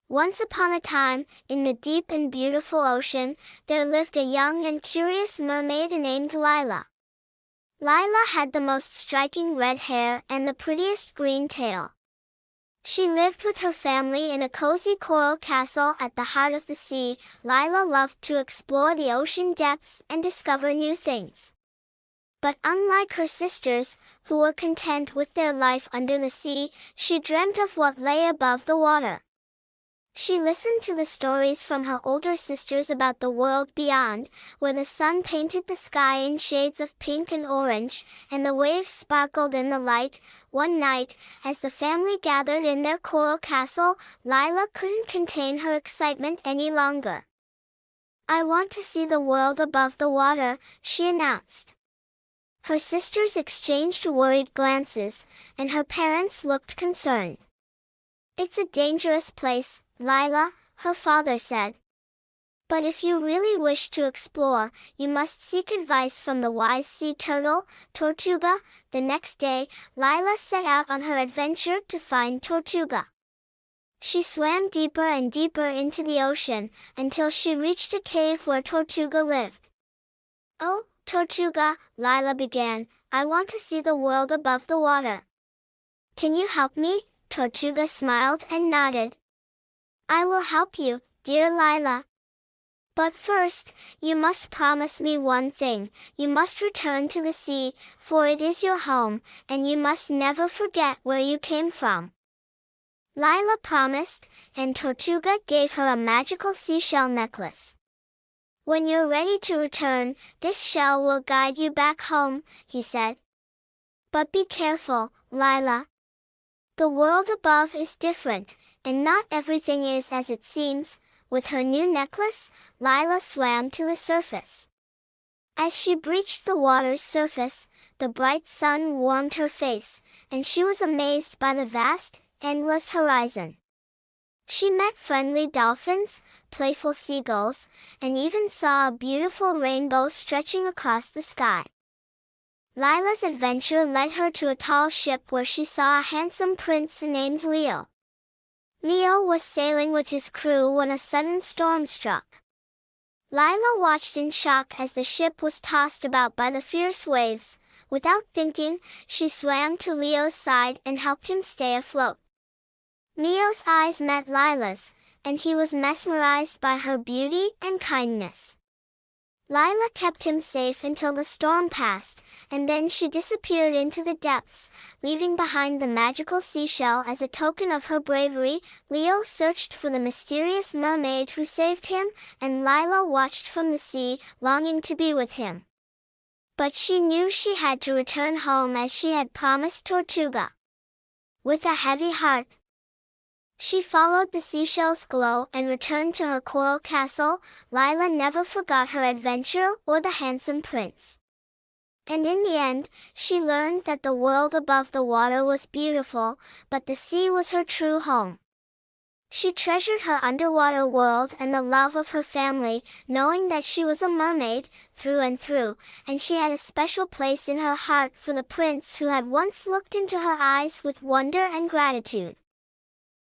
Once upon a time, in the deep and beautiful ocean, there lived a young and curious mermaid named Lila. Lila had the most striking red hair and the prettiest green tail. She lived with her family in a cozy coral castle at the heart of the sea. Lila loved to explore the ocean depths and discover new things. But unlike her sisters, who were content with their life under the sea, she dreamt of what lay above the water. She listened to the stories from her older sisters about the world beyond, where the sun painted the sky in shades of pink and orange, and the waves sparkled in the light. One night, as the family gathered in their coral castle, Lila couldn't contain her excitement any longer. "I want to see the world above the water," she announced. Her sisters exchanged worried glances, and her parents looked concerned. "It's a dangerous place, Lila," her father said. "But if you really wish to explore, you must seek advice from the wise sea turtle, Tortuga." The next day, Lila set out on her adventure to find Tortuga. She swam deeper and deeper into the ocean, until she reached a cave where Tortuga lived. "Oh, Tortuga," Lila began, "I want to see the world above the water. Can you help me?" Tortuga smiled and nodded. "I will help you, dear Lila. But first, you must promise me one thing. You must return to the sea, for it is your home, and you must never forget where you came from." Lila promised, and Tortuga gave her a magical seashell necklace. "When you're ready to return, this shell will guide you back home," he said. "But be careful, Lila. The world above is different, and not everything is as it seems." With her new necklace, Lila swam to the surface. As she breached the water's surface, the bright sun warmed her face, and she was amazed by the vast, endless horizon. She met friendly dolphins, playful seagulls, and even saw a beautiful rainbow stretching across the sky. Lila's adventure led her to a tall ship where she saw a handsome prince named Leo. Leo was sailing with his crew when a sudden storm struck. Lila watched in shock as the ship was tossed about by the fierce waves. Without thinking, she swam to Leo's side and helped him stay afloat. Leo's eyes met Lila's, and he was mesmerized by her beauty and kindness. Lila kept him safe until the storm passed, and then she disappeared into the depths, leaving behind the magical seashell as a token of her bravery. Leo searched for the mysterious mermaid who saved him, and Lila watched from the sea, longing to be with him. But she knew she had to return home as she had promised Tortuga. With a heavy heart, she followed the seashell's glow and returned to her coral castle. Lila never forgot her adventure or the handsome prince. And in the end, she learned that the world above the water was beautiful, but the sea was her true home. She treasured her underwater world and the love of her family, knowing that she was a mermaid, through and through, and she had a special place in her heart for the prince who had once looked into her eyes with wonder and gratitude.